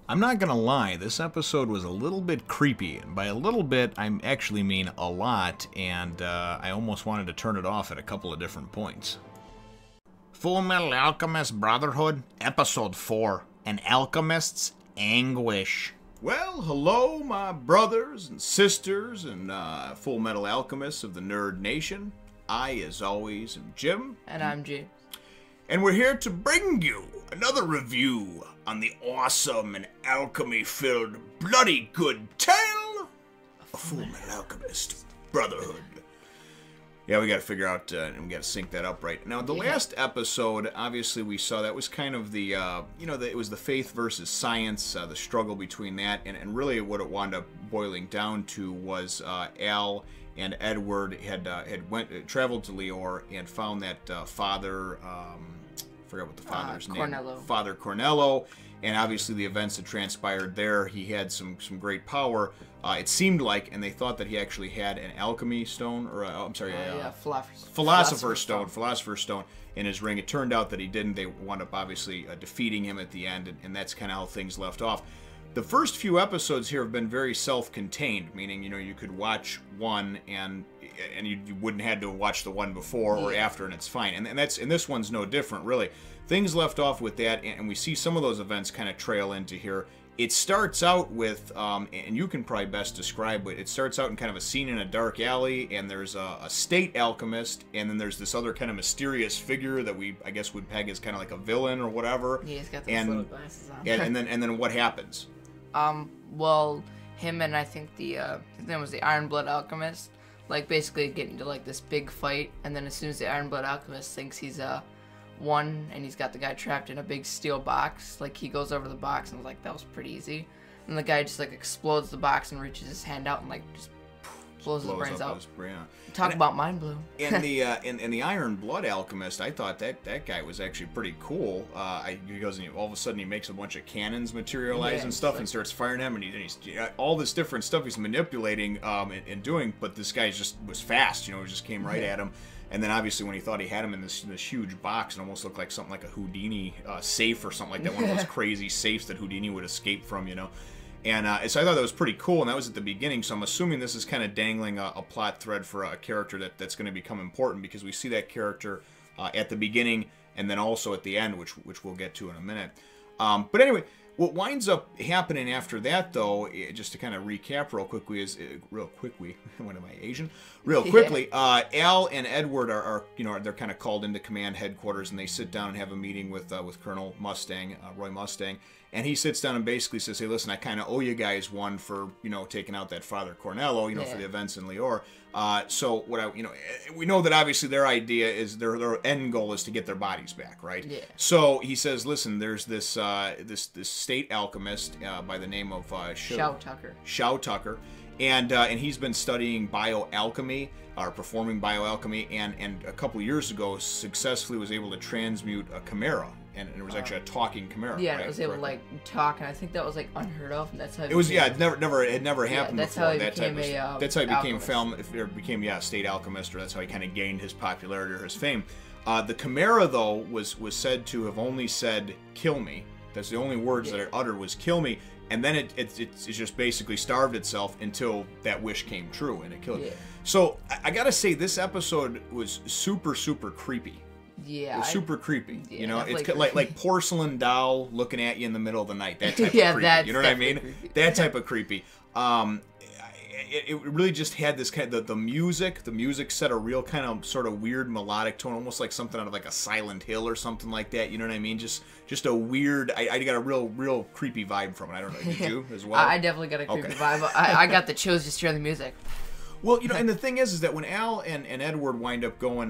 I'm not gonna lie, this episode was a little bit creepy, and by a little bit, I actually mean a lot, and I almost wanted to turn it off at a couple of different points. Fullmetal Alchemist Brotherhood, Episode 4, An Alchemist's Anguish. Well, hello, my brothers and sisters and Fullmetal Alchemists of the Nerd Nation. I, as always, am Jim. And I'm James. And we're here to bring you another review on the awesome and alchemy-filled, bloody good tale of Fullmetal Alchemist Brotherhood. Yeah, we got to figure out, and we got to sync that up right. Now, the last episode, obviously, we saw that was kind of the, it was the faith versus science, the struggle between that, and really what it wound up boiling down to was Al and Edward had traveled to Lior and found that Father, I forgot what the father's name, Father Cornello, and obviously the events that transpired there, he had some great power. It seemed like, and they thought that he actually had an alchemy stone, or philosopher's stone in his ring. It turned out that he didn't. They wound up obviously defeating him at the end, and that's kind of how things left off. The first few episodes here have been very self-contained, meaning, you could watch one and you wouldn't have to watch the one before or after, and it's fine. And this one's no different, really. Things left off with that, and we see some of those events kind of trail into here. It starts out with, and you can probably best describe it, it starts out in kind of a scene in a dark alley, and there's a state alchemist, and then there's this other kind of mysterious figure that I guess would peg as kind of like a villain or whatever. Yeah, he's got those little glasses on. and then what happens? Well, him and I think his name was the Iron Blood Alchemist, like basically get into like this big fight, and then as soon as the Iron Blood Alchemist thinks he's won and he's got the guy trapped in a big steel box, like he goes over the box and like, that was pretty easy, and the guy just like explodes the box and reaches his hand out and like just blows his brains out. Talk about mind blow. And the Iron Blood Alchemist, I thought that guy was actually pretty cool. Because all of a sudden he makes a bunch of cannons materialize and stuff, and starts firing them, and he's all this different stuff he's manipulating and doing. But this guy was fast. He just came right at him. And then obviously when he thought he had him in this huge box, it almost looked like something like a Houdini safe or something like that. One of those crazy safes that Houdini would escape from, And so I thought that was pretty cool, and that was at the beginning, so I'm assuming this is kind of dangling a plot thread for a character that's going to become important, because we see that character at the beginning and then also at the end, which we'll get to in a minute. But anyway, what winds up happening after that, though, just to kind of recap real quickly, when am I Asian? Real quickly, Al and Edward are they're kind of called into command headquarters, and they sit down and have a meeting with Colonel Mustang, Roy Mustang, and he sits down and basically says, "Hey, listen, I kind of owe you guys one for taking out that Father Cornello, for the events in Lior. So what we know that obviously their idea is their end goal is to get their bodies back, right? Yeah. So he says, listen, there's this this state alchemist by the name of Shou Tucker. Shou Tucker, and he's been studying bioalchemy, or performing bioalchemy, and a couple years ago successfully was able to transmute a chimera. And it was actually a talking chimera. Yeah, it was able to like talk, and I think that was like unheard of, and that's how it was. Yeah, it never happened that's before. How he became that's how he became state alchemist, or that's how he kind of gained his popularity or his fame. The chimera, though, was said to have only said "kill me." That's the only words that it uttered was "kill me," and then it just basically starved itself until that wish came true, and it killed it. So I gotta say, this episode was super creepy. Yeah, it was super creepy. It's like porcelain doll looking at you in the middle of the night. That type of creepy. That's you know what I mean? Creepy. That type of creepy. It really just had this kind of the music. The music set a real kind of sort of weird melodic tone, almost like something out of like a Silent Hill or something like that. You know what I mean? Just a weird. I got a real creepy vibe from it. I don't know. Did you as well? I definitely got a creepy vibe. I got the chills just hearing the music. Well, and the thing is that when Al and Edward wind up going,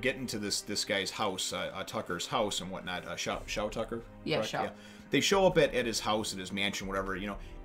getting to this guy's house, Tucker's house and whatnot, Shou Tucker? Yeah, Shou. Yeah. They show up at his house, at his mansion, whatever,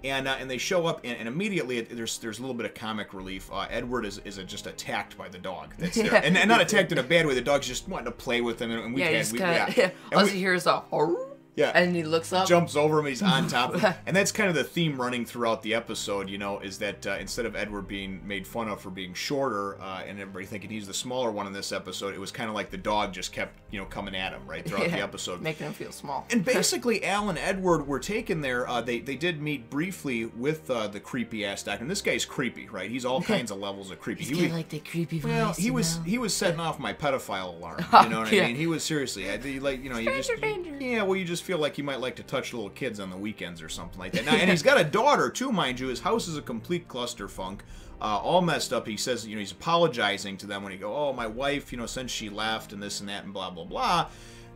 and they show up, and immediately there's a little bit of comic relief. Edward is just attacked by the dog. That's there. And not attacked in a bad way. The dog's just wanting to play with him, and all you hear is a horror. Yeah. And he looks up. Jumps over him, he's on top of him. And that's kind of the theme running throughout the episode, is that instead of Edward being made fun of for being shorter, and everybody thinking he's the smaller one in this episode, it was kind of like the dog just kept, coming at him, right, throughout the episode. Making him feel small. And basically, Al and Edward were taken there. They did meet briefly with the creepy-ass doctor. And this guy's creepy, right? He's all kinds of levels of creepy. He's got like the creepy voice, well, he was setting off my pedophile alarm, you know what I mean? He was seriously, you just feel like you might like to touch little kids on the weekends or something like that. Now, and he's got a daughter too, mind you. His house is a complete clusterfunk, all messed up. He says, he's apologizing to them when he go, oh, my wife, since she left and this and that and blah blah blah,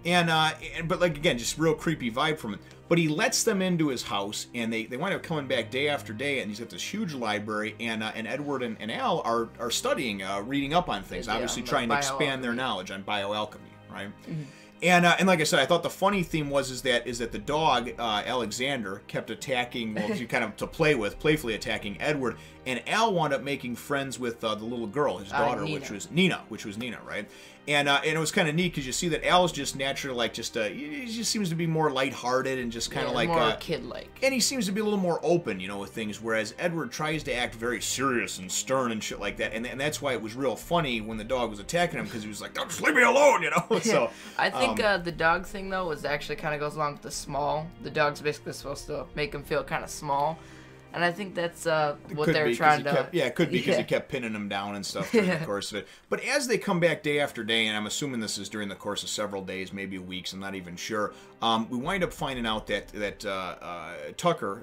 but like again, just real creepy vibe from it. But he lets them into his house, and they wind up coming back day after day, and he's got this huge library, and Edward and Al are studying, reading up on things, obviously trying to expand their knowledge on bioalchemy, right? Mm-hmm. And like I said, I thought the funny theme is that the dog Alexander kept attacking, playfully attacking Edward, and Al wound up making friends with the little girl, his daughter, which was Nina, right? And it was kind of neat because you see that Al's just naturally he just seems to be more lighthearted and just kind of more kid-like. And he seems to be a little more open, with things, whereas Edward tries to act very serious and stern and shit like that. And that's why it was real funny when the dog was attacking him, because he was like, "Don't just leave me alone," So I think the dog thing though was actually kind of goes along with the small. The dog's basically supposed to make him feel kind of small. And I think that's what they're trying to... it could be because he kept pinning him down and stuff during the course of it. But as they come back day after day, and I'm assuming this is during the course of several days, maybe weeks, I'm not even sure, we wind up finding out that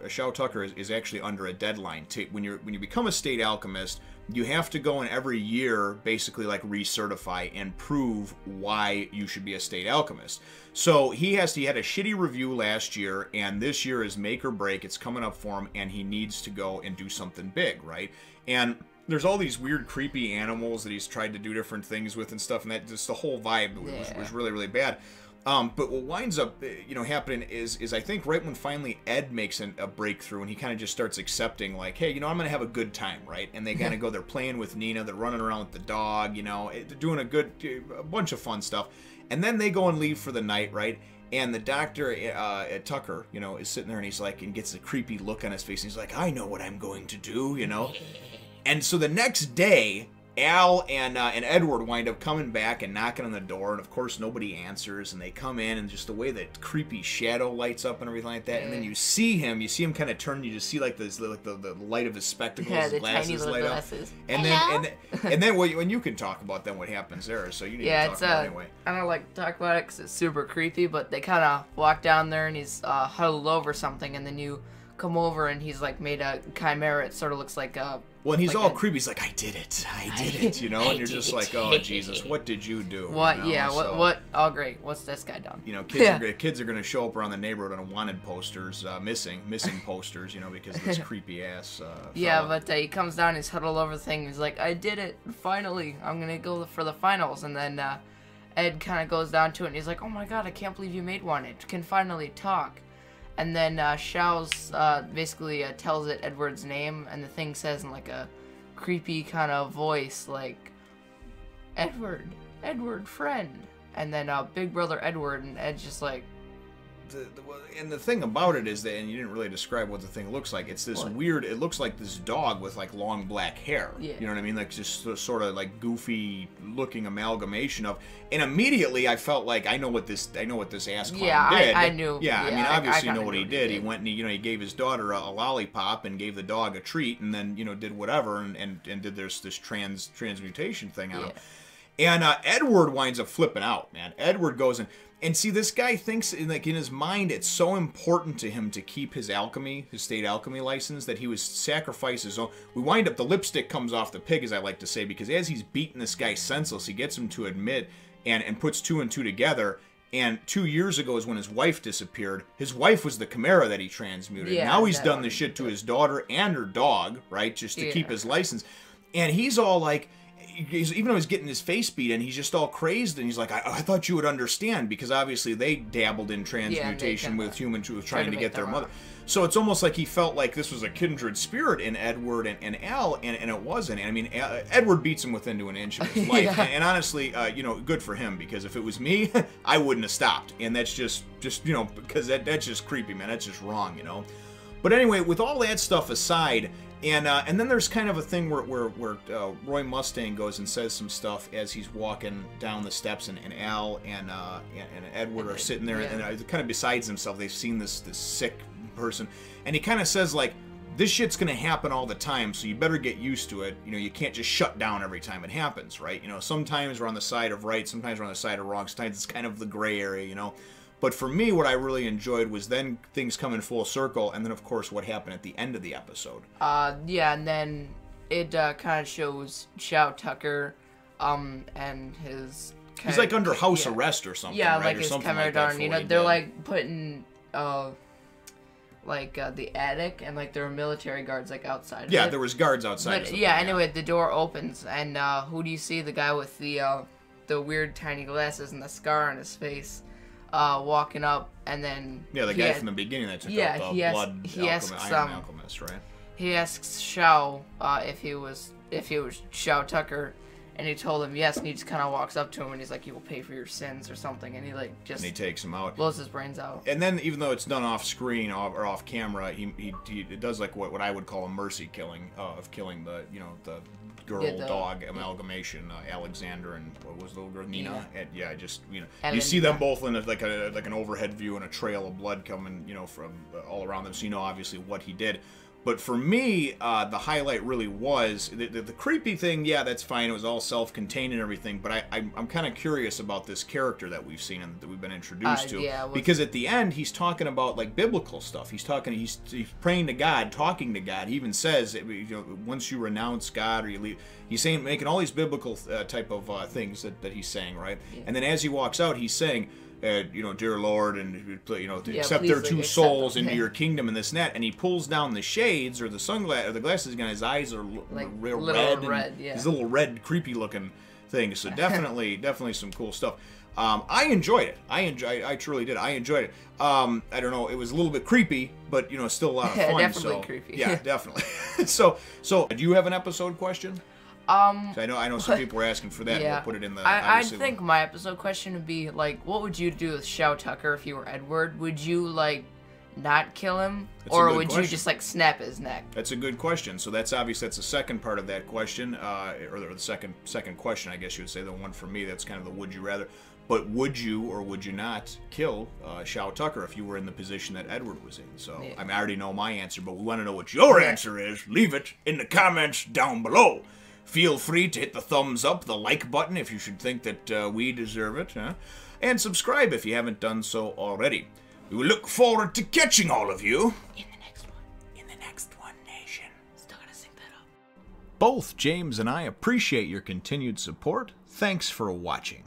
Shou Tucker is actually under a deadline. When you become a state alchemist, you have to go in every year, basically like recertify and prove why you should be a state alchemist. So he had a shitty review last year, and this year is make or break. It's coming up for him, and he needs to go and do something big, right? And there's all these weird, creepy animals that he's tried to do different things with and stuff, and that just the whole vibe was really, really bad. But what winds up, happening is I think right when finally Ed makes a breakthrough, and he kind of just starts accepting, like, hey, I'm going to have a good time, right? And they kind of go, they're playing with Nina, they're running around with the dog, they're doing a bunch of fun stuff. And then they go and leave for the night, right? And the doctor, Tucker, is sitting there, and he's like, and gets a creepy look on his face, and he's like, I know what I'm going to do, And so the next day, Al and Edward wind up coming back and knocking on the door, and of course nobody answers, and they come in, and just the way that creepy shadow lights up and everything like that, and then you see him kind of turn, you just see like the light of his spectacles, the glasses tiny little light glasses. Up, and then when you can talk about then what happens there, so you need to talk about it anyway. I don't like to talk about it because it's super creepy, but they kind of walk down there, and he's huddled over something, and then you come over, and he's like made a chimera. It sort of looks like a... Well, and he's all creepy. He's like, I did it, and you're just like, oh, Jesus, what did you do? What? Yeah, what? Oh, great. What's this guy done? Kids are going to show up around the neighborhood on wanted posters, missing posters, because of this creepy ass. Yeah, but he comes down, he's huddled over the thing. He's like, I did it, finally. I'm going to go for the finals. And then Ed kind of goes down to it, and he's like, oh my God, I can't believe you made one. It can finally talk. And then Shou's basically tells it Edward's name, and the thing says in like a creepy kind of voice, like, Edward, friend. And then Big Brother Edward, and Ed's just like... And the thing about it is that, and you didn't really describe what the thing looks like, it's this weird, it looks like this dog with like long black hair. Yeah. You know what I mean? Like just sort of like goofy looking amalgamation of, and immediately I felt like I know what this ass clown did. I knew. Yeah, I mean obviously you know what he did. He went and he gave his daughter a lollipop and gave the dog a treat, and then did whatever and did this transmutation thing on him. And Edward winds up flipping out, man. Edward goes and see, this guy thinks, in his mind, it's so important to him to keep his state alchemy license, that he would sacrifice his own. We wind up, the lipstick comes off the pig, as I like to say, because as he's beating this guy senseless, he gets him to admit and puts two and two together. And 2 years ago is when his wife disappeared. His wife was the chimera that he transmuted. Yeah, now he's done this shit to his daughter and her dog, right, just to keep his license. And he's all like... even though he's getting his face beat in, he's just all crazed, and he's like, I thought you would understand, because obviously they dabbled in transmutation with humans who was trying to get their mother. So it's almost like he felt like this was a kindred spirit in Edward and Al, and it wasn't. I mean, Edward beats him within an inch of his life, and honestly, you know, good for him, because if it was me, I wouldn't have stopped, and that's just you know, because that's just creepy, man. That's just wrong, you know. But anyway, with all that stuff aside, and then there's kind of a thing where Roy Mustang goes and says some stuff as he's walking down the steps, and Al and Edward are sitting there, and kind of besides himself. They've seen this sick person, and he kind of says, like, this shit's gonna happen all the time, so you better get used to it. You know, you can't just shut down every time it happens, right? You know, sometimes we're on the side of right, sometimes we're on the side of wrong, sometimes it's kind of the gray area, you know. But for me, what I really enjoyed was then things come in full circle, and then, of course, what happened at the end of the episode. Yeah, and then it kind of shows Shou Tucker, and his... He's, like, under house arrest or something, right? Like or his camera, you know, they're, like, putting, the attic, and, like, there were military guards, like, outside of it. Yeah, there was guards outside. But, yeah, anyway, the door opens, and, who do you see? The guy with the weird tiny glasses and the scar on his face. Walking up, and then the guy from the beginning that took out the Iron Alchemist, right? He asks Shou if he was Shou Tucker, and he told him yes, and he just kind of walks up to him, and he's like, "You will pay for your sins" or something, and he and he takes him out, blows his brains out. And then, even though it's done off screen or off camera, he does like what I would call a mercy killing of killing the girl dog amalgamation, Alexander and what was the little girl, Nina? And you see them both in like an overhead view, and a trail of blood coming, you know, from all around them, so you know obviously what he did. But for me, the highlight really was the creepy thing. Yeah, that's fine. It was all self-contained and everything. But I'm kind of curious about this character that we've seen and that we've been introduced to. Because at the end, he's talking about like biblical stuff. He's praying to God, talking to God. He even says, you know, once you renounce God or you leave, he's saying, making all these biblical type of things that he's saying, right? Yeah. And then as he walks out, he's saying, you know, dear Lord, and you know, accept their two souls into your kingdom and this and that. And he pulls down the shades or the sunglasses or the glasses, and his eyes are like real red. These little red, creepy looking things. So definitely some cool stuff. I enjoyed it. I truly did. I enjoyed it. I don't know. It was a little bit creepy, but you know, still a lot of fun. Definitely creepy. Yeah, definitely. So do you have an episode question? I know some people were asking for that. Yeah. We'll put it in the. I think my episode question would be like, what would you do with Shou Tucker if you were Edward? Would you like not kill him, or would you just like snap his neck? That's a good question. So that's the second part of that question, or the second question, I guess you would say. The one for me, that's kind of the would you rather. But would you or would you not kill Shou Tucker if you were in the position that Edward was in? So I already know my answer, but we want to know what your answer is. Leave it in the comments down below. Feel free to hit the thumbs up, the like button if you should think that we deserve it, and subscribe if you haven't done so already. We will look forward to catching all of you in the next one. In the next one, Nation. Still gotta sync that up. Both James and I appreciate your continued support. Thanks for watching.